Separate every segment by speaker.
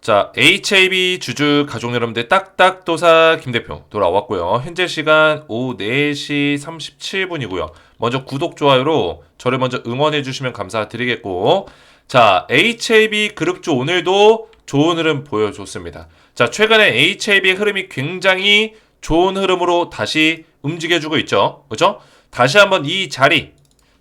Speaker 1: 자, HAB 주주 가족 여러분들 딱딱도사 김대표 돌아왔고요. 현재 시간 오후 4시 37분이고요. 먼저 구독, 좋아요로 저를 먼저 응원해 주시면 감사드리겠고, 자, HAB 그룹주 오늘도 좋은 흐름 보여줬습니다. 자, 최근에 HAB의 흐름이 굉장히 좋은 흐름으로 다시 움직여주고 있죠. 그죠? 다시 한번 이 자리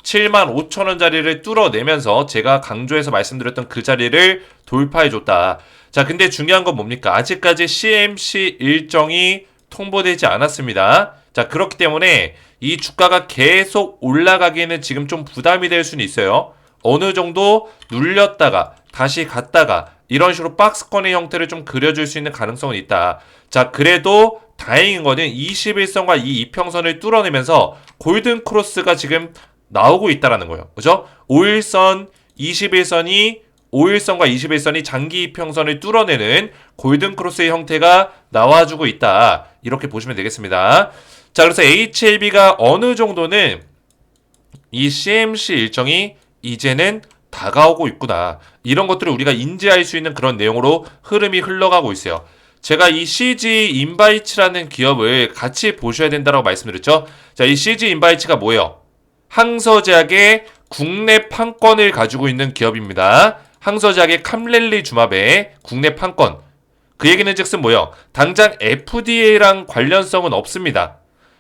Speaker 1: 75,000원 자리를 뚫어내면서 제가 강조해서 말씀드렸던 그 자리를 돌파해줬다. 자, 근데 중요한 건 뭡니까? 아직까지 CMC 일정이 통보되지 않았습니다. 자, 그렇기 때문에 이 주가가 계속 올라가기에는 지금 좀 부담이 될 수는 있어요. 어느 정도 눌렸다가 다시 갔다가 이런 식으로 박스권의 형태를 좀 그려줄 수 있는 가능성은 있다. 자, 그래도 다행인 거는 21선과 이 이평선을 뚫어내면서 골든 크로스가 지금 나오고 있다라는 거예요. 그죠? 5일선, 21선이 5일선과 21선이 장기 이평선을 뚫어내는 골든 크로스의 형태가 나와주고 있다. 이렇게 보시면 되겠습니다. 자, 그래서 HLB가 어느 정도는 이 CMC 일정이 이제는 다가오고 있구나. 이런 것들을 우리가 인지할 수 있는 그런 내용으로 흐름이 흘러가고 있어요. 제가 이 CG 인바이츠라는 기업을 같이 보셔야 된다고 말씀드렸죠. 자, 이 CG 인바이츠가 뭐예요? 항서제약의 국내 판권을 가지고 있는 기업입니다. 항서제약의 캄렐리 주마베의 국내 판권. 그 얘기는 즉슨 뭐예요? 당장 FDA랑 관련성은 없습니다.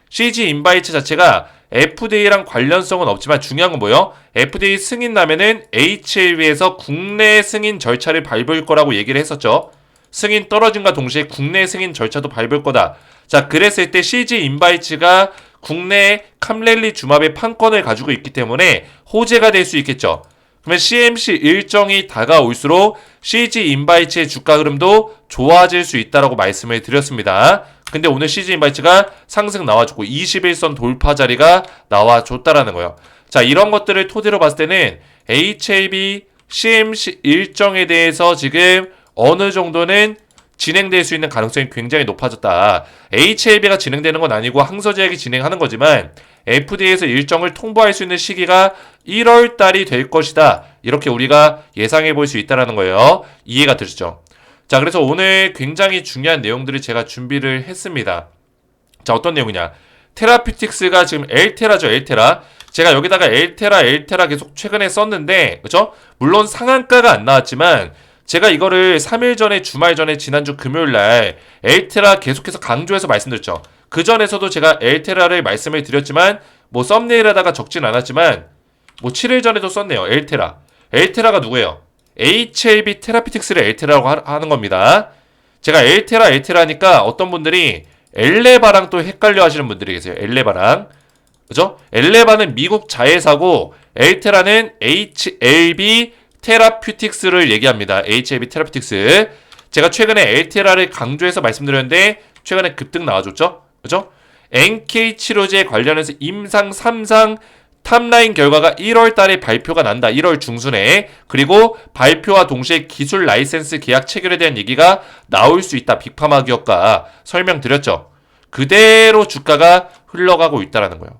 Speaker 1: CG 인바이츠 자체가 FDA랑 관련성은 없지만 중요한 건 뭐예요? FDA 승인 나면은 HLB에서 국내 승인 절차를 밟을 거라고 얘기를 했었죠. 승인 떨어짐과 동시에 국내 승인 절차도 밟을 거다. 자, 그랬을 때 CG 인바이츠가 국내 캄렐리 주마베 판권을 가지고 있기 때문에 호재가 될 수 있겠죠. 그러면 CMC 일정이 다가올수록 CG 인바이츠의 주가 흐름도 좋아질 수 있다라고 말씀을 드렸습니다. 근데 오늘 CG 인바이츠가 상승 나와줬고 21선 돌파 자리가 나와줬다라는 거예요. 자, 이런 것들을 토대로 봤을 때는 HAB CMC 일정에 대해서 지금 어느 정도는 진행될 수 있는 가능성이 굉장히 높아졌다. HLB가 진행되는 건 아니고 항서제약이 진행하는 거지만 FDA에서 일정을 통보할 수 있는 시기가 1월 달이 될 것이다. 이렇게 우리가 예상해 볼 수 있다는 거예요. 이해가 되시죠? 자, 그래서 오늘 굉장히 중요한 내용들을 제가 준비를 했습니다. 자, 어떤 내용이냐? 테라퓨틱스가 지금 엘테라죠, 엘테라. 제가 여기다가 엘테라 계속 최근에 썼는데, 그죠? 물론 상한가가 안 나왔지만 제가 이거를 3일 전에 주말 전에 지난주 금요일날 엘테라 계속해서 강조해서 말씀드렸죠. 그 전에서도 제가 엘테라를 말씀을 드렸지만 뭐 썸네일에다가 적진 않았지만 뭐 7일 전에도 썼네요. 엘테라. 엘테라가 누구예요? HLB 테라피틱스를 엘테라라고 하는 겁니다. 제가 엘테라니까 어떤 분들이 엘레바랑 또 헷갈려 하시는 분들이 계세요. 엘레바랑. 그죠? 엘레바는 미국 자회사고 엘테라는 HLB 테라퓨틱스를 얘기합니다. HLB 테라퓨틱스. 제가 최근에 엘테라를 강조해서 말씀드렸는데 최근에 급등 나와줬죠? 그죠? NK 치료제 관련해서 임상 3상 탑라인 결과가 1월 달에 발표가 난다. 1월 중순에. 그리고 발표와 동시에 기술 라이센스 계약 체결에 대한 얘기가 나올 수 있다. 빅파마 기업과 설명드렸죠. 그대로 주가가 흘러가고 있다는 거예요.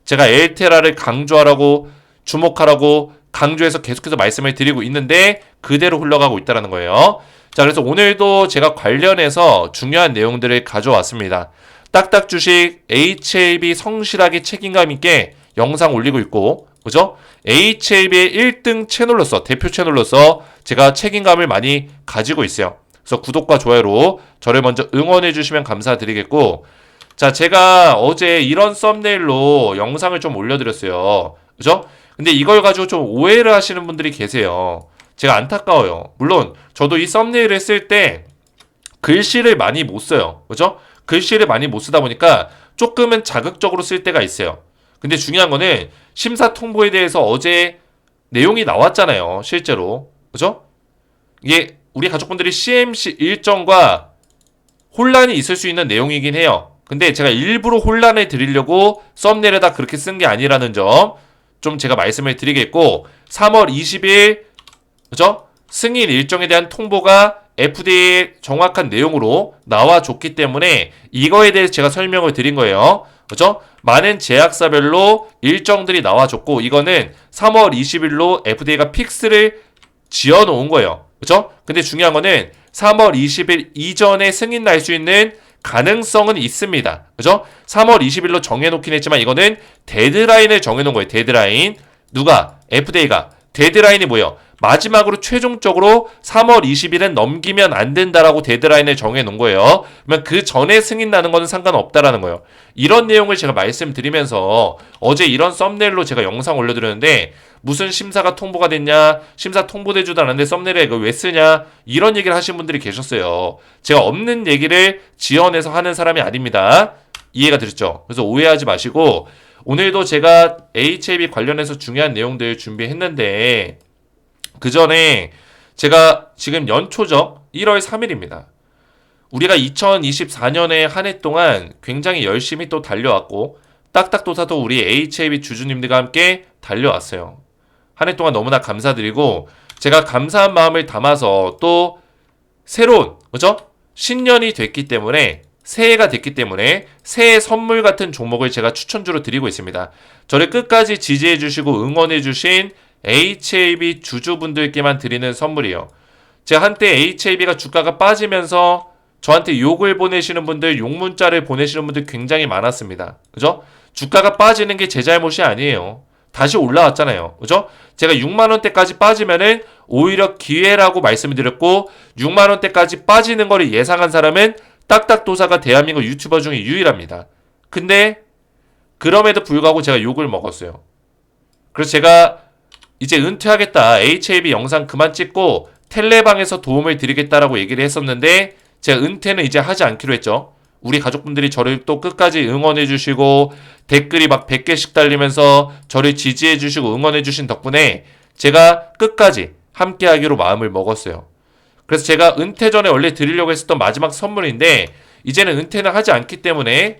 Speaker 1: 제가 엘테라를 강조하라고 주목하라고 강조해서 계속해서 말씀을 드리고 있는데 그대로 흘러가고 있다는 거예요. 자, 그래서 오늘도 제가 관련해서 중요한 내용들을 가져왔습니다. 딱딱 주식 HLB 성실하게 책임감 있게 영상 올리고 있고, 그죠? HLB의 1등 채널로서, 대표 채널로서 제가 책임감을 많이 가지고 있어요. 그래서 구독과 좋아요로 저를 먼저 응원해 주시면 감사드리겠고, 자, 제가 어제 이런 썸네일로 영상을 좀 올려드렸어요. 그죠? 근데 이걸 가지고 좀 오해를 하시는 분들이 계세요. 제가 안타까워요. 물론 저도 이 썸네일을 쓸 때 글씨를 많이 못 써요. 그죠? 글씨를 많이 못 쓰다 보니까 조금은 자극적으로 쓸 때가 있어요. 근데 중요한 거는 심사 통보에 대해서 어제 내용이 나왔잖아요. 실제로. 그죠? 이게 우리 가족분들이 CMC 일정과 혼란이 있을 수 있는 내용이긴 해요. 근데 제가 일부러 혼란을 드리려고 썸네일에다 그렇게 쓴 게 아니라는 점 좀 제가 말씀을 드리겠고, 3월 20일 그죠? 승인 일정에 대한 통보가 FDA의 정확한 내용으로 나와줬기 때문에 이거에 대해서 제가 설명을 드린 거예요. 그죠? 많은 제약사별로 일정들이 나와줬고 이거는 3월 20일로 FDA가 픽스를 지어놓은 거예요. 그죠? 근데 중요한 거는 3월 20일 이전에 승인 날 수 있는 가능성은 있습니다. 그죠? 3월 20일로 정해놓긴 했지만 이거는 데드라인을 정해놓은 거예요. 데드라인. 누가? FDA가. 데드라인이 뭐예요? 마지막으로 최종적으로 3월 20일은 넘기면 안 된다라고 데드라인을 정해놓은 거예요. 그러면 그 전에 승인 나는 거는 상관없다라는 거예요. 이런 내용을 제가 말씀드리면서 어제 이런 썸네일로 제가 영상 올려드렸는데 무슨 심사가 통보가 됐냐, 심사 통보되지도 않았는데 썸네일에 이거 왜 쓰냐, 이런 얘기를 하신 분들이 계셨어요. 제가 없는 얘기를 지어내서 하는 사람이 아닙니다. 이해가 되셨죠? 그래서 오해하지 마시고 오늘도 제가 HAB 관련해서 중요한 내용들 준비했는데 그 전에 제가 지금 연초죠? 1월 3일입니다. 우리가 2024년에 한 해 동안 굉장히 열심히 또 달려왔고 딱딱도사도 우리 HAB 주주님들과 함께 달려왔어요. 한 해 동안 너무나 감사드리고 제가 감사한 마음을 담아서 또 새로운 그죠? 신년이 됐기 때문에 새해가 됐기 때문에 새해 선물 같은 종목을 제가 추천주로 드리고 있습니다. 저를 끝까지 지지해 주시고 응원해 주신 HAB 주주분들께만 드리는 선물이에요. 제가 한때 HAB가 주가가 빠지면서 저한테 욕을 보내시는 분들, 욕 문자를 보내시는 분들 굉장히 많았습니다. 그죠? 주가가 빠지는 게 제 잘못이 아니에요. 다시 올라왔잖아요. 그죠? 제가 6만원대까지 빠지면은 오히려 기회라고 말씀을 드렸고 6만원대까지 빠지는 거를 예상한 사람은 딱딱도사가 대한민국 유튜버 중에 유일합니다. 근데 그럼에도 불구하고 제가 욕을 먹었어요. 그래서 제가 이제 은퇴하겠다. HAB 영상 그만 찍고 텔레방에서 도움을 드리겠다라고 얘기를 했었는데 제가 은퇴는 이제 하지 않기로 했죠. 우리 가족분들이 저를 또 끝까지 응원해 주시고 댓글이 막 100개씩 달리면서 저를 지지해 주시고 응원해 주신 덕분에 제가 끝까지 함께 하기로 마음을 먹었어요. 그래서 제가 은퇴 전에 원래 드리려고 했었던 마지막 선물인데 이제는 은퇴는 하지 않기 때문에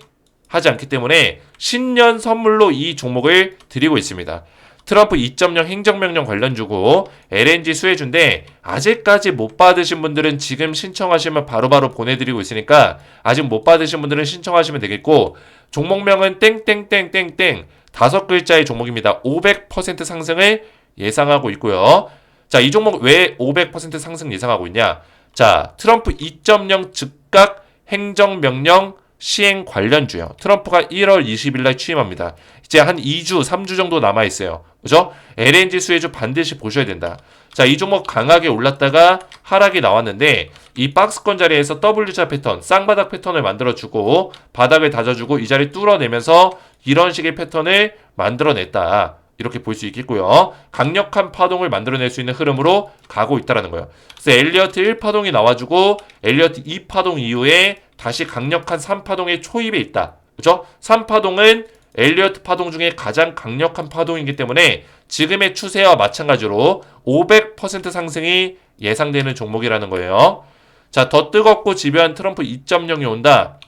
Speaker 1: 신년 선물로 이 종목을 드리고 있습니다. 트럼프 2.0 행정명령 관련주고 LNG 수혜주인데 아직까지 못 받으신 분들은 지금 신청하시면 바로바로 보내드리고 있으니까 아직 못 받으신 분들은 신청하시면 되겠고 종목명은 땡땡땡땡땡 5글자의 종목입니다. 500% 상승을 예상하고 있고요. 자, 이 종목 왜 500% 상승 예상하고 있냐? 자, 트럼프 2.0 즉각 행정명령 시행 관련주요. 트럼프가 1월 20일 날 취임합니다. 이제 한 2주, 3주 정도 남아있어요. 그죠? LNG 수혜주 반드시 보셔야 된다. 자, 이 종목 강하게 올랐다가 하락이 나왔는데 이 박스권 자리에서 W자 패턴, 쌍바닥 패턴을 만들어주고 바닥을 다져주고 이 자리 뚫어내면서 이런 식의 패턴을 만들어냈다. 이렇게 볼 수 있겠고요. 강력한 파동을 만들어낼 수 있는 흐름으로 가고 있다는 거예요. 그래서 엘리어트 1파동이 나와주고 엘리어트 2파동 이후에 다시 강력한 3파동의 초입에 있다. 그렇죠? 3파동은 엘리어트 파동 중에 가장 강력한 파동이기 때문에 지금의 추세와 마찬가지로 500% 상승이 예상되는 종목이라는 거예요. 자, 더 뜨겁고 집요한 트럼프 2.0이 온다.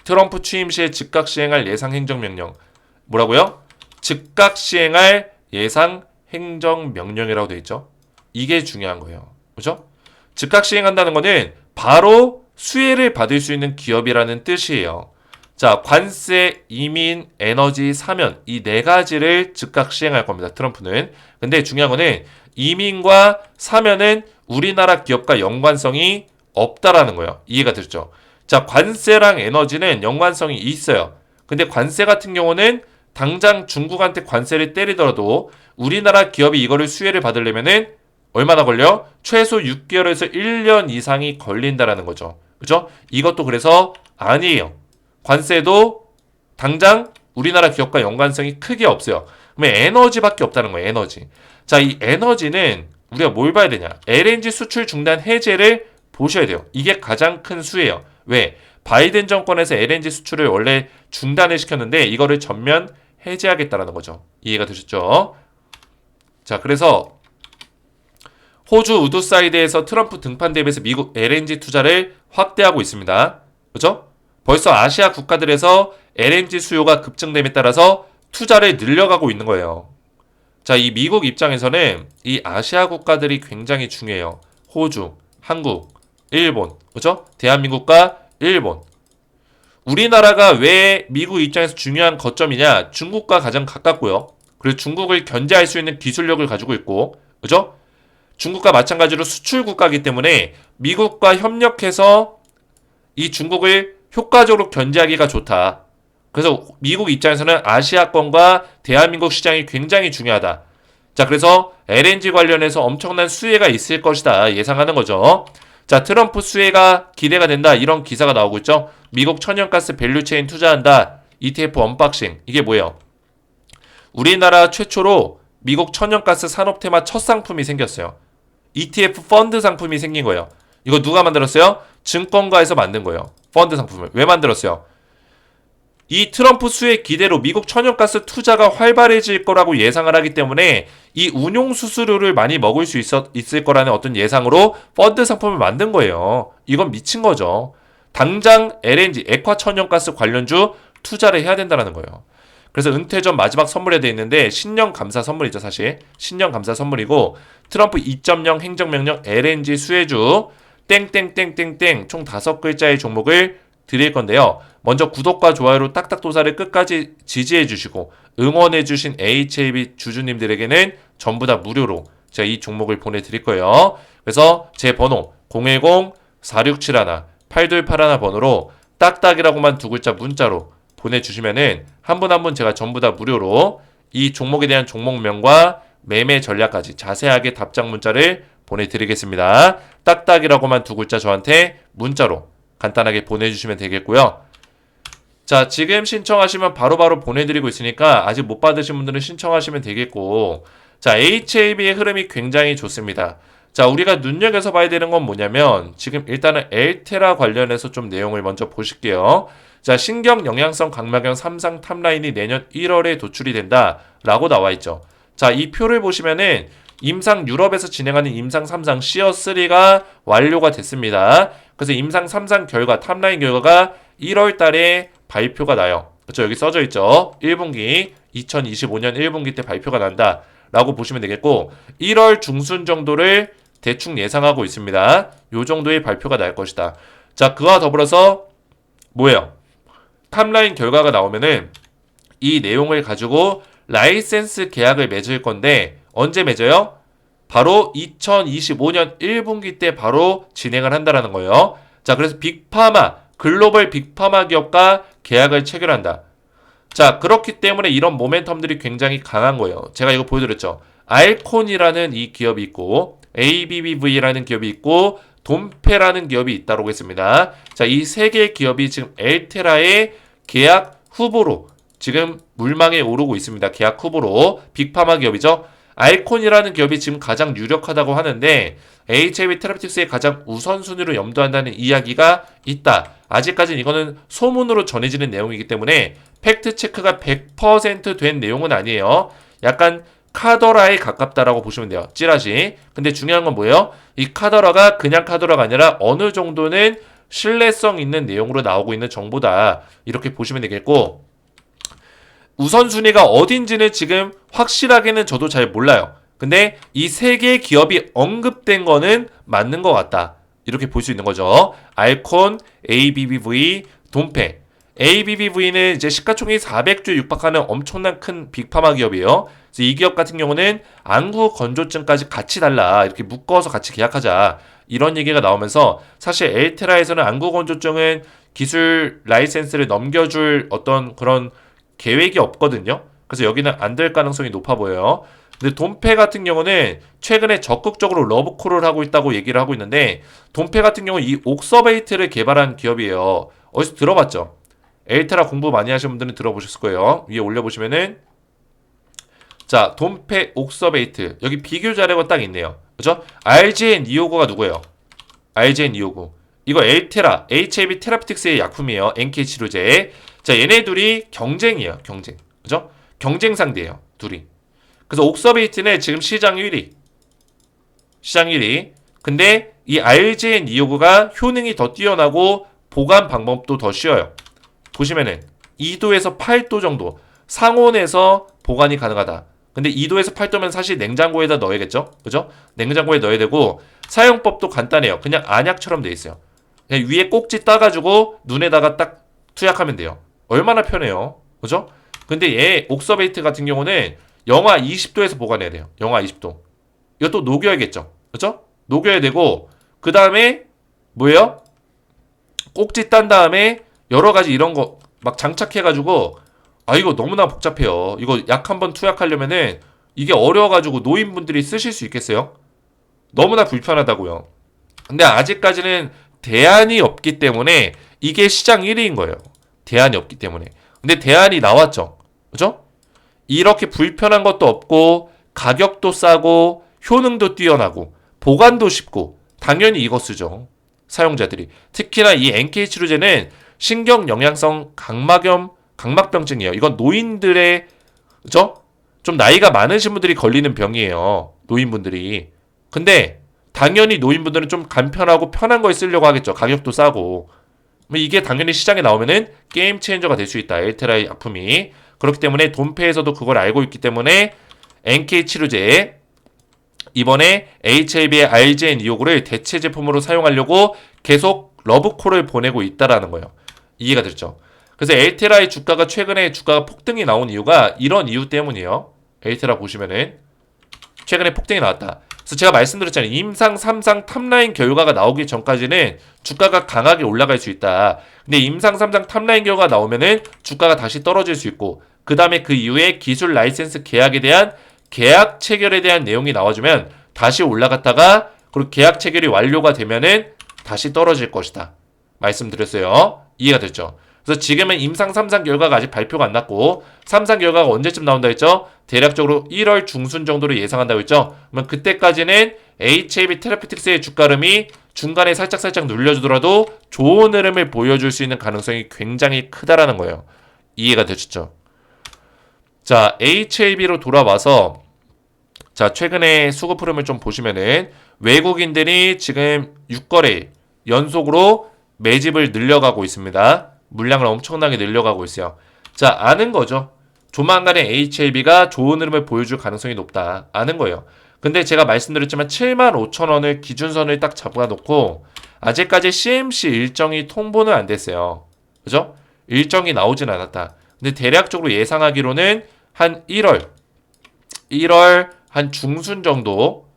Speaker 1: 트럼프 취임 시에 즉각 시행할 예상 행정명령. 뭐라고요? 즉각 시행할 예상 행정명령이라고 되어 있죠. 이게 중요한 거예요. 그죠? 즉각 시행한다는 거는 바로 수혜를 받을 수 있는 기업이라는 뜻이에요. 자, 관세, 이민, 에너지, 사면 이 네 가지를 즉각 시행할 겁니다. 트럼프는. 근데 중요한 거는 이민과 사면은 우리나라 기업과 연관성이 없다라는 거예요. 이해가 되죠? 자, 관세랑 에너지는 연관성이 있어요. 근데 관세 같은 경우는 당장 중국한테 관세를 때리더라도 우리나라 기업이 이거를 수혜를 받으려면은 얼마나 걸려? 최소 6개월에서 1년 이상이 걸린다라는 거죠. 그죠? 이것도 그래서 아니에요. 관세도 당장 우리나라 기업과 연관성이 크게 없어요. 그러면 에너지밖에 없다는 거예요. 에너지. 자, 이 에너지는 우리가 뭘 봐야 되냐? LNG 수출 중단 해제를 보셔야 돼요. 이게 가장 큰 수예요. 왜? 바이든 정권에서 LNG 수출을 원래 중단을 시켰는데 이거를 전면 해제하겠다라는 거죠. 이해가 되셨죠? 자, 그래서 호주 우드사이드에서 트럼프 등판 대비해서 미국 LNG 투자를 확대하고 있습니다. 그죠? 벌써 아시아 국가들에서 LNG 수요가 급증됨에 따라서 투자를 늘려가고 있는 거예요. 자, 이 미국 입장에서는 이 아시아 국가들이 굉장히 중요해요. 호주, 한국, 일본, 그죠? 대한민국과 일본. 우리나라가 왜 미국 입장에서 중요한 거점이냐? 중국과 가장 가깝고요. 그리고 중국을 견제할 수 있는 기술력을 가지고 있고, 그죠? 중국과 마찬가지로 수출 국가이기 때문에 미국과 협력해서 이 중국을 효과적으로 견제하기가 좋다. 그래서 미국 입장에서는 아시아권과 대한민국 시장이 굉장히 중요하다. 자, 그래서 LNG 관련해서 엄청난 수혜가 있을 것이다 예상하는 거죠. 자, 트럼프 수혜가 기대가 된다. 이런 기사가 나오고 있죠. 미국 천연가스 밸류체인 투자한다. ETF 언박싱. 이게 뭐예요? 우리나라 최초로 미국 천연가스 산업 테마 첫 상품이 생겼어요. ETF 펀드 상품이 생긴 거예요. 이거 누가 만들었어요? 증권가에서 만든 거예요. 펀드 상품을. 왜 만들었어요? 이 트럼프 수혜 기대로 미국 천연가스 투자가 활발해질 거라고 예상을 하기 때문에 이 운용 수수료를 많이 먹을 수 있을 거라는 어떤 예상으로 펀드 상품을 만든 거예요. 이건 미친 거죠. 당장 LNG, 액화 천연가스 관련주 투자를 해야 된다는 거예요. 그래서 은퇴 전 마지막 선물에 돼 있는데 신년 감사 선물이죠, 사실. 신년 감사 선물이고 트럼프 2.0 행정명령 LNG 수혜주 땡땡땡땡땡 총 5글자의 종목을 드릴 건데요. 먼저 구독과 좋아요로 딱딱도사를 끝까지 지지해 주시고 응원해 주신 HAB 주주님들에게는 전부 다 무료로 제가 이 종목을 보내드릴 거예요. 그래서 제 번호 010-4671-8281 번호로 딱딱이라고만 2글자 문자로 보내주시면은 한 분 한 분 제가 전부 다 무료로 이 종목에 대한 종목명과 매매 전략까지 자세하게 답장 문자를 보내드리겠습니다. 딱딱이라고만 2글자 저한테 문자로 간단하게 보내주시면 되겠고요. 자, 지금 신청하시면 바로바로 보내드리고 있으니까 아직 못 받으신 분들은 신청하시면 되겠고, 자, HAB의 흐름이 굉장히 좋습니다. 자, 우리가 눈여겨서 봐야 되는 건 뭐냐면 지금 일단은 엘테라 관련해서 좀 내용을 먼저 보실게요. 자, 신경 영양성 각막염 3상 탑라인이 내년 1월에 도출이 된다라고 나와 있죠. 자, 이 표를 보시면은 임상 유럽에서 진행하는 임상 3상 시어3가 완료가 됐습니다. 그래서 임상 3상 결과 탑라인 결과가 1월 달에 발표가 나요. 그렇죠? 여기 써져 있죠. 1분기 2025년 1분기 때 발표가 난다 라고 보시면 되겠고 1월 중순 정도를 대충 예상하고 있습니다. 요 정도의 발표가 날 것이다. 자, 그와 더불어서 뭐예요? 탑라인 결과가 나오면은 이 내용을 가지고 라이센스 계약을 맺을 건데 언제 맺어요? 바로 2025년 1분기 때 바로 진행을 한다라는 거예요. 자, 그래서 빅파마, 글로벌 빅파마 기업과 계약을 체결한다. 자, 그렇기 때문에 이런 모멘텀들이 굉장히 강한 거예요. 제가 이거 보여드렸죠. 알콘이라는 이 기업이 있고 ABBV라는 기업이 있고 돈페라는 기업이 있다고 했습니다. 자, 이 세 개의 기업이 지금 엘테라의 계약 후보로 지금 물망에 오르고 있습니다. 계약 후보로 빅파마 기업이죠. 알콘이라는 기업이 지금 가장 유력하다고 하는데 HAB 테라피틱스의 가장 우선순위로 염두한다는 이야기가 있다. 아직까지는 이거는 소문으로 전해지는 내용이기 때문에 팩트체크가 100% 된 내용은 아니에요. 약간 카더라에 가깝다라고 보시면 돼요. 찌라시. 근데 중요한 건 뭐예요? 이 카더라가 그냥 카더라가 아니라 어느 정도는 신뢰성 있는 내용으로 나오고 있는 정보다. 이렇게 보시면 되겠고 우선순위가 어딘지는 지금 확실하게는 저도 잘 몰라요. 근데 이 세 개의 기업이 언급된 거는 맞는 것 같다. 이렇게 볼 수 있는 거죠. 알콘, ABBV, 돈페. ABBV는 이제 시가총액이 400조 육박하는 엄청난 큰 빅파마 기업이에요. 그래서 이 기업 같은 경우는 안구 건조증까지 같이 달라. 이렇게 묶어서 같이 계약하자. 이런 얘기가 나오면서 사실 엘테라에서는 안구 건조증은 기술 라이센스를 넘겨줄 어떤 그런 계획이 없거든요. 그래서 여기는 안 될 가능성이 높아 보여요. 근데 돈페 같은 경우는 최근에 적극적으로 러브콜을 하고 있다고 얘기를 하고 있는데 돈페 같은 경우 이 옥서베이트를 개발한 기업이에요. 어디서 들어봤죠? 엘테라 공부 많이 하신 분들은 들어보셨을 거예요. 위에 올려보시면은 자, 돈페 옥서베이트 여기 비교 자료가 딱 있네요. 그죠? RGN259가 누구예요? RGN259 이거 엘테라 HAB 테라피틱스의 약품이에요. NK 치료제. 자, 얘네 둘이 경쟁이에요. 경쟁. 그죠? 경쟁 상대예요. 둘이. 그래서 옥서베이트는 지금 시장 1위. 시장 1위. 근데 이 RGN259가 효능이 더 뛰어나고 보관 방법도 더 쉬워요. 보시면은 2도에서 8도 정도 상온에서 보관이 가능하다. 근데 2도에서 8도면 사실 냉장고에다 넣어야겠죠? 그죠? 냉장고에 넣어야 되고 사용법도 간단해요. 그냥 안약처럼 돼 있어요. 그냥 위에 꼭지 따가지고 눈에다가 딱 투약하면 돼요. 얼마나 편해요. 그죠? 근데 얘 옥서베이트 같은 경우는 영하 20도에서 보관해야 돼요. 영하 20도. 이것도 녹여야겠죠. 그죠? 녹여야 되고 그 다음에 뭐예요? 꼭지 딴 다음에 여러 가지 이런 거 막 장착해가지고 이거 너무나 복잡해요. 이거 약 한번 투약하려면은 이게 어려워가지고 노인분들이 쓰실 수 있겠어요? 너무나 불편하다고요. 근데 아직까지는 대안이 없기 때문에 이게 시장 1위인 거예요. 대안이 없기 때문에. 근데 대안이 나왔죠. 그죠? 이렇게 불편한 것도 없고 가격도 싸고 효능도 뛰어나고 보관도 쉽고 당연히 이거 쓰죠. 사용자들이. 특히나 이 NK 치료제는 신경 영양성 각막병증이에요. 이건 노인들의 그죠? 좀 나이가 많으신 분들이 걸리는 병이에요. 노인분들이. 근데 당연히 노인분들은 좀 간편하고 편한 걸 쓰려고 하겠죠. 가격도 싸고. 이게 당연히 시장에 나오면은 게임 체인저가 될 수 있다. 엘테라의 약품이. 그렇기 때문에 돈페에서도 그걸 알고 있기 때문에 NK 치료제 이번에 HAB의 RGN 259를 대체 제품으로 사용하려고 계속 러브콜을 보내고 있다라는 거예요. 이해가 됐죠? 그래서 엘테라의 주가가 최근에 주가가 폭등이 나온 이유가 이런 이유 때문이에요. 엘테라 보시면은 최근에 폭등이 나왔다. 그래서 제가 말씀드렸잖아요. 임상 3상 탑라인 결과가 나오기 전까지는 주가가 강하게 올라갈 수 있다. 근데 임상 3상 탑라인 결과가 나오면은 주가가 다시 떨어질 수 있고 그 다음에 그 이후에 기술 라이센스 계약에 대한 계약 체결에 대한 내용이 나와주면 다시 올라갔다가 그리고 계약 체결이 완료가 되면은 다시 떨어질 것이다. 말씀드렸어요. 이해가 됐죠? 그래서 지금은 임상 3상 결과가 아직 발표가 안 났고 3상 결과가 언제쯤 나온다 했죠? 대략적으로 1월 중순 정도로 예상한다고 했죠? 그러면 그때까지는 HAB 테라피틱스의 주가 흐름이 중간에 살짝 눌려주더라도 좋은 흐름을 보여줄 수 있는 가능성이 굉장히 크다라는 거예요. 이해가 되셨죠? 자, HAB로 돌아와서 자, 최근에 수급 흐름을 좀 보시면은 외국인들이 지금 6거래 연속으로 매집을 늘려가고 있습니다. 물량을 엄청나게 늘려가고 있어요. 자, 아는 거죠. 조만간에 HAB가 좋은 흐름을 보여줄 가능성이 높다. 아는 거예요. 근데 제가 말씀드렸지만 75,000원을 기준선을 딱 잡아놓고 아직까지 CMC 일정이 통보는 안 됐어요. 그죠? 일정이 나오진 않았다. 근데 대략적으로 예상하기로는 한 1월 한 중순 정도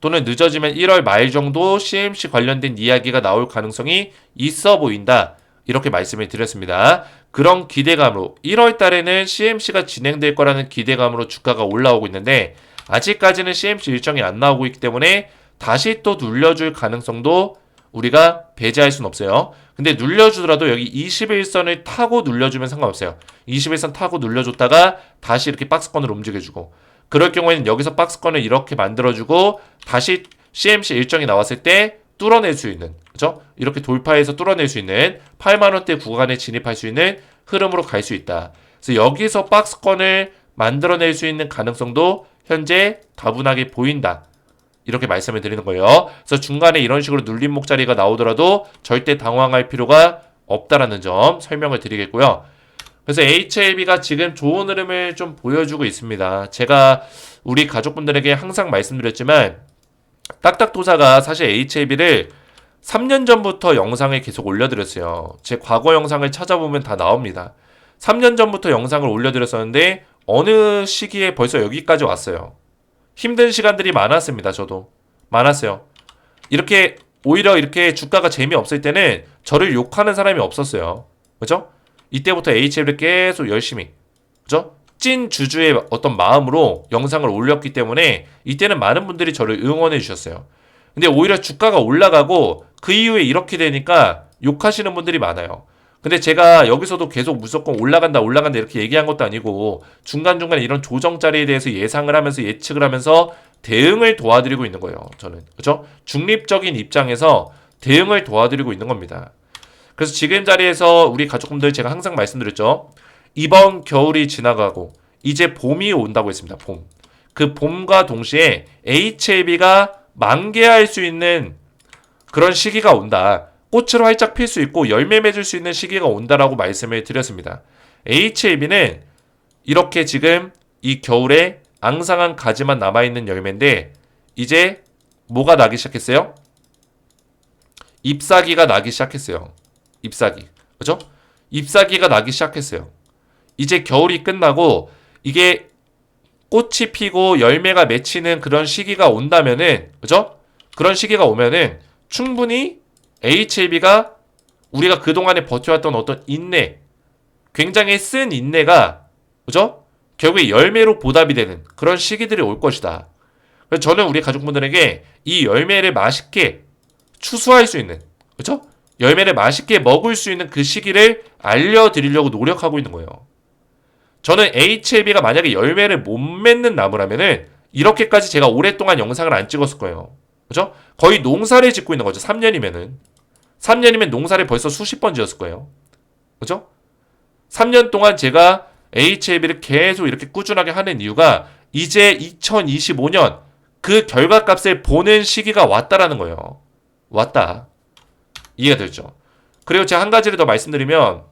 Speaker 1: 또는 늦어지면 1월 말 정도 CMC 관련된 이야기가 나올 가능성이 있어 보인다. 이렇게 말씀을 드렸습니다. 그런 기대감으로 1월 달에는 CMC가 진행될 거라는 기대감으로 주가가 올라오고 있는데 아직까지는 CMC 일정이 안 나오고 있기 때문에 다시 또 눌려줄 가능성도 우리가 배제할 수는 없어요. 근데 눌려주더라도 여기 21선을 타고 눌려주면 상관없어요. 21선 타고 눌려줬다가 다시 이렇게 박스권으로 움직여주고 그럴 경우에는 여기서 박스권을 이렇게 만들어주고 다시 CMC 일정이 나왔을 때 뚫어낼 수 있는 그죠? 이렇게 돌파해서 뚫어낼 수 있는 8만원대 구간에 진입할 수 있는 흐름으로 갈 수 있다. 그래서 여기서 박스권을 만들어낼 수 있는 가능성도 현재 다분하게 보인다. 이렇게 말씀을 드리는 거예요. 그래서 중간에 이런 식으로 눌림목 자리가 나오더라도 절대 당황할 필요가 없다라는 점 설명을 드리겠고요. 그래서 HLB가 지금 좋은 흐름을 좀 보여주고 있습니다. 제가 우리 가족분들에게 항상 말씀드렸지만 딱딱도사가 사실 HLB를 3년 전부터 영상을 계속 올려드렸어요. 제 과거 영상을 찾아보면 다 나옵니다. 3년 전부터 영상을 올려드렸었는데 어느 시기에 벌써 여기까지 왔어요. 힘든 시간들이 많았습니다. 저도 많았어요. 이렇게 오히려 이렇게 주가가 재미없을 때는 저를 욕하는 사람이 없었어요. 그죠? 이때부터 HL을 계속 열심히 그죠? 찐 주주의 어떤 마음으로 영상을 올렸기 때문에 이때는 많은 분들이 저를 응원해 주셨어요. 근데 오히려 주가가 올라가고 그 이후에 이렇게 되니까 욕하시는 분들이 많아요. 근데 제가 여기서도 계속 무조건 올라간다 이렇게 얘기한 것도 아니고 중간중간에 이런 조정 자리에 대해서 예상을 하면서 예측을 하면서 대응을 도와드리고 있는 거예요. 저는 그죠? 중립적인 입장에서 대응을 도와드리고 있는 겁니다. 그래서 지금 자리에서 우리 가족분들 제가 항상 말씀드렸죠. 이번 겨울이 지나가고 이제 봄이 온다고 했습니다. 봄. 그 봄과 동시에 HLB가 만개할 수 있는 그런 시기가 온다. 꽃을 활짝 필 수 있고 열매 맺을 수 있는 시기가 온다라고 말씀을 드렸습니다. HLB는 이렇게 지금 이 겨울에 앙상한 가지만 남아있는 열매인데 이제 뭐가 나기 시작했어요? 잎사귀가 나기 시작했어요. 잎사귀. 그죠? 잎사귀가 나기 시작했어요. 이제 겨울이 끝나고 이게 꽃이 피고 열매가 맺히는 그런 시기가 온다면은 그죠? 그런 시기가 오면은 충분히 HLB가 우리가 그동안에 버텨왔던 어떤 인내, 굉장히 쓴 인내가, 그죠? 결국에 열매로 보답이 되는 그런 시기들이 올 것이다. 그래서 저는 우리 가족분들에게 이 열매를 맛있게 추수할 수 있는, 그죠? 열매를 맛있게 먹을 수 있는 그 시기를 알려드리려고 노력하고 있는 거예요. 저는 HLB가 만약에 열매를 못 맺는 나무라면은 이렇게까지 제가 오랫동안 영상을 안 찍었을 거예요. 그죠? 거의 농사를 짓고 있는 거죠. 3년이면은. 3년이면 농사를 벌써 수십 번 지었을 거예요. 그죠? 3년 동안 제가 HLB를 계속 이렇게 꾸준하게 하는 이유가 이제 2025년 그 결과값을 보는 시기가 왔다라는 거예요. 왔다. 이해가 되죠? 그리고 제가 한 가지를 더 말씀드리면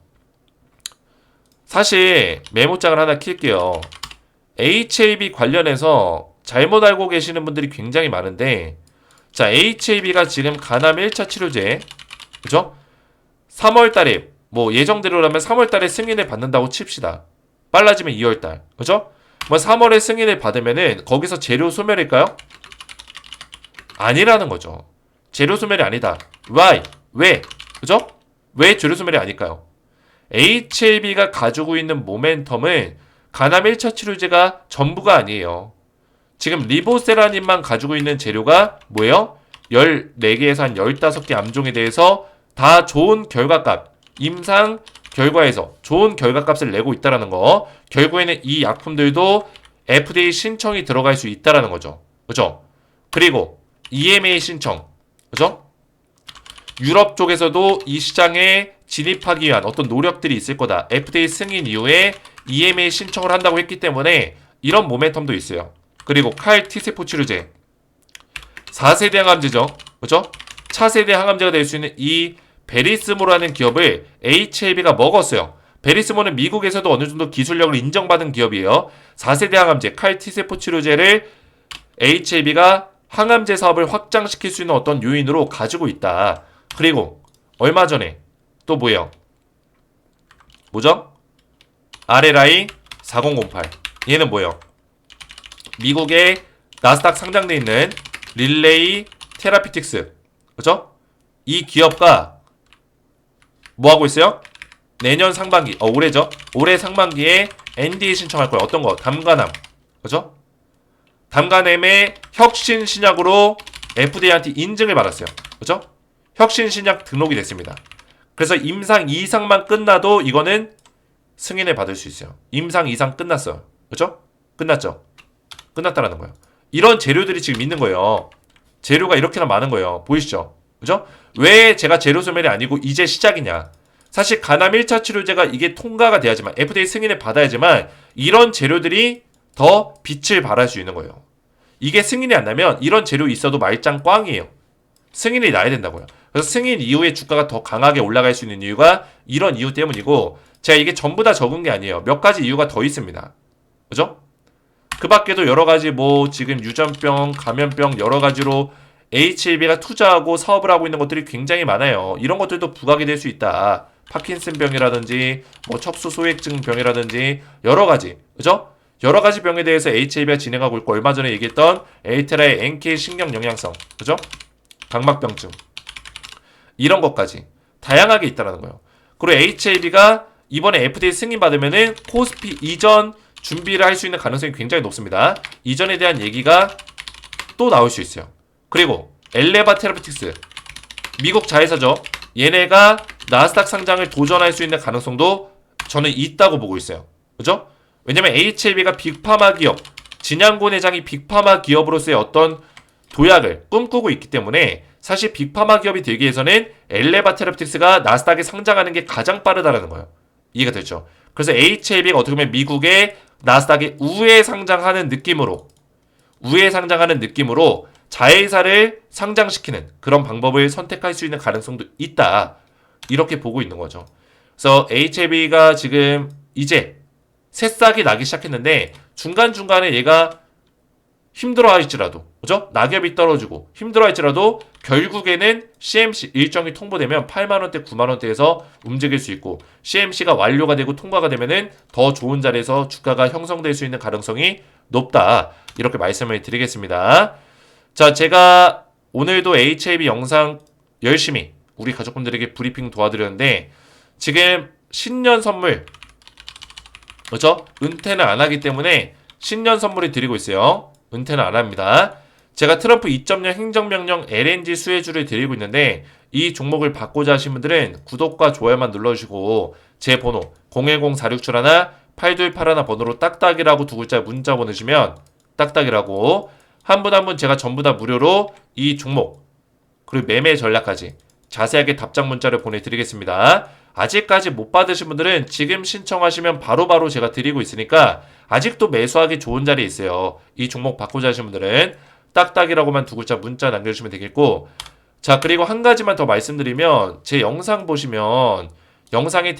Speaker 1: 사실 메모장을 하나 킬게요. HLB 관련해서 잘못 알고 계시는 분들이 굉장히 많은데 자, HLB가 지금 간암 1차 치료제 그죠? 3월달에 뭐 예정대로라면 3월달에 승인을 받는다고 칩시다. 빨라지면 2월달 그죠? 뭐 3월에 승인을 받으면은 거기서 재료 소멸일까요? 아니라는 거죠. 재료 소멸이 아니다. Why? 왜? 그죠? 왜 재료 소멸이 아닐까요? HLB가 가지고 있는 모멘텀은 간암 1차 치료제가 전부가 아니에요. 지금 리보세라닌만 가지고 있는 재료가 뭐예요? 14개에서 한 15개 암종에 대해서 다 좋은 결과값, 임상 결과에서 좋은 결과값을 내고 있다는 거. 결국에는 이 약품들도 FDA 신청이 들어갈 수 있다는 거죠. 그죠? 그리고 EMA 신청. 그죠? 유럽 쪽에서도 이 시장에 진입하기 위한 어떤 노력들이 있을 거다. FDA 승인 이후에 EMA 신청을 한다고 했기 때문에 이런 모멘텀도 있어요. 그리고 칼 T세포 치료제 4세대 항암제죠. 그죠? 차세대 항암제가 될 수 있는 이 베리스모라는 기업을 HLB가 먹었어요. 베리스모는 미국에서도 어느 정도 기술력을 인정받은 기업이에요. 4세대 항암제 칼 T세포 치료제를 HLB가 항암제 사업을 확장시킬 수 있는 어떤 요인으로 가지고 있다. 그리고 얼마 전에 또 뭐예요? 뭐죠? RLI 4008 얘는 뭐예요? 미국의 나스닥 상장돼 있는 릴레이 테라피틱스 그죠? 이 기업과 뭐 하고 있어요? 내년 상반기 올해죠? 올해 상반기에 NDA 신청할 거예요. 어떤 거? 담가남 그죠? 담가냄의 혁신 신약으로 FDA한테 인증을 받았어요. 그죠? 혁신 신약 등록이 됐습니다. 그래서 임상 이상만 끝나도 이거는 승인을 받을 수 있어요. 임상 이상 끝났어요. 그죠? 끝났죠? 끝났다라는 거예요. 이런 재료들이 지금 있는 거예요. 재료가 이렇게나 많은 거예요. 보이시죠? 그죠? 왜 제가 재료 소멸이 아니고 이제 시작이냐? 사실 간암 1차 치료제가 이게 통과가 돼야지만 FDA 승인을 받아야지만 이런 재료들이 더 빛을 발할 수 있는 거예요. 이게 승인이 안 나면 이런 재료 있어도 말짱 꽝이에요. 승인이 나야 된다고요. 그래서 승인 이후에 주가가 더 강하게 올라갈 수 있는 이유가 이런 이유 때문이고 제가 이게 전부 다 적은 게 아니에요. 몇 가지 이유가 더 있습니다. 그죠? 그 밖에도 여러 가지 뭐 지금 유전병, 감염병 여러 가지로 HLB가 투자하고 사업을 하고 있는 것들이 굉장히 많아요. 이런 것들도 부각이 될 수 있다. 파킨슨병이라든지 뭐 척수 소액증 병이라든지 여러 가지. 그죠? 여러 가지 병에 대해서 HLB가 진행하고 있고 얼마 전에 얘기했던 에이테라의 NK 신경 영양성. 그죠? 각막병증. 이런 것까지 다양하게 있다는 거예요. 그리고 HLB가 이번에 FDA 승인 받으면은 코스피 이전 준비를 할 수 있는 가능성이 굉장히 높습니다. 이전에 대한 얘기가 또 나올 수 있어요. 그리고 엘레바 테라피틱스 미국 자회사죠. 얘네가 나스닥 상장을 도전할 수 있는 가능성도 저는 있다고 보고 있어요. 그죠? 왜냐면 HLB가 빅파마 기업, 진양곤 회장이 빅파마 기업으로서의 어떤 도약을 꿈꾸고 있기 때문에 사실 빅파마 기업이 되기 위해서는 엘레바 테라피틱스가 나스닥에 상장하는 게 가장 빠르다는 거예요. 이해가 됐죠? 그래서 HLB가 어떻게 보면 미국의 나스닥에 우회 상장하는 느낌으로 자회사를 상장시키는 그런 방법을 선택할 수 있는 가능성도 있다. 이렇게 보고 있는 거죠. 그래서 HLB가 지금 이제 새싹이 나기 시작했는데 중간중간에 얘가 힘들어할지라도 그죠? 낙엽이 떨어지고 힘들어할지라도 결국에는 CMC 일정이 통보되면 8만원대 9만원대에서 움직일 수 있고 CMC가 완료가 되고 통과가 되면은 더 좋은 자리에서 주가가 형성될 수 있는 가능성이 높다. 이렇게 말씀을 드리겠습니다. 자, 제가 오늘도 HAB 영상 열심히 우리 가족분들에게 브리핑 도와드렸는데 지금 신년 선물 그렇죠? 은퇴는 안 하기 때문에 신년 선물을 드리고 있어요. 은퇴는 안 합니다. 제가 트럼프 2.0 행정명령 LNG 수혜주를 드리고 있는데 이 종목을 받고자 하신 분들은 구독과 좋아요만 눌러주시고 제 번호 010-4671-8281 번호로 딱딱이라고 두 글자 문자 보내시면 딱딱이라고 한 분 한 분 제가 전부 다 무료로 이 종목 그리고 매매 전략까지 자세하게 답장 문자를 보내드리겠습니다. 아직까지 못 받으신 분들은 지금 신청하시면 바로바로 제가 드리고 있으니까 아직도 매수하기 좋은 자리에 있어요. 이 종목 받고자 하시는 분들은 딱딱이라고만 두 글자 문자 남겨주시면 되겠고 자 그리고 한 가지만 더 말씀드리면 제 영상 보시면 영상의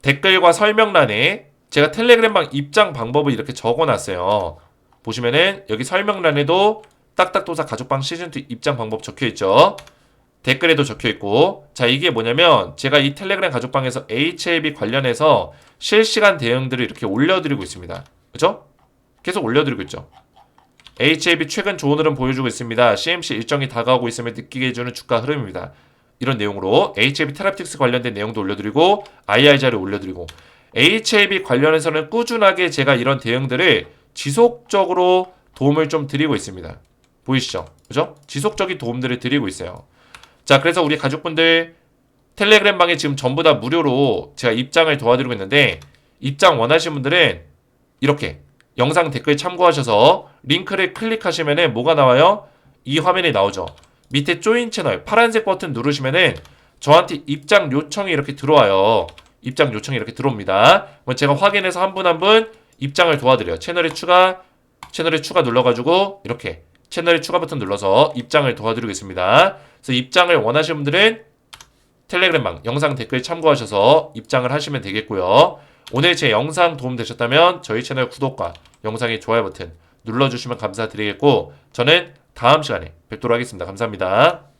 Speaker 1: 댓글과 설명란에 제가 텔레그램방 입장 방법을 이렇게 적어놨어요. 보시면은 여기 설명란에도 딱딱도사 가족방 시즌2 입장 방법 적혀있죠. 댓글에도 적혀있고 자 이게 뭐냐면 제가 이 텔레그램 가족방에서 HLB 관련해서 실시간 대응들을 이렇게 올려드리고 있습니다. 그죠? 계속 올려드리고 있죠. HLB 최근 좋은 흐름 보여주고 있습니다. CMC 일정이 다가오고 있음을 느끼게 해주는 주가 흐름입니다. 이런 내용으로 HLB 테라픽스 관련된 내용도 올려드리고 IR 자료 올려드리고 HLB 관련해서는 꾸준하게 제가 이런 대응들을 지속적으로 도움을 좀 드리고 있습니다. 보이시죠? 그죠? 지속적인 도움들을 드리고 있어요. 자, 그래서 우리 가족분들 텔레그램 방에 지금 전부 다 무료로 제가 입장을 도와드리고 있는데 입장 원하시는 분들은 이렇게 영상 댓글 참고하셔서 링크를 클릭하시면은 뭐가 나와요? 이 화면이 나오죠. 밑에 조인 채널 파란색 버튼 누르시면은 저한테 입장 요청이 이렇게 들어와요. 입장 요청이 이렇게 들어옵니다. 제가 확인해서 한 분 한 분 입장을 도와드려요. 채널에 추가 눌러가지고 이렇게 채널에 추가 버튼 눌러서 입장을 도와드리겠습니다. 그래서 입장을 원하시는 분들은 텔레그램방 영상 댓글 참고하셔서 입장을 하시면 되겠고요. 오늘 제 영상 도움되셨다면 저희 채널 구독과 영상의 좋아요 버튼 눌러주시면 감사드리겠고 저는 다음 시간에 뵙도록 하겠습니다. 감사합니다.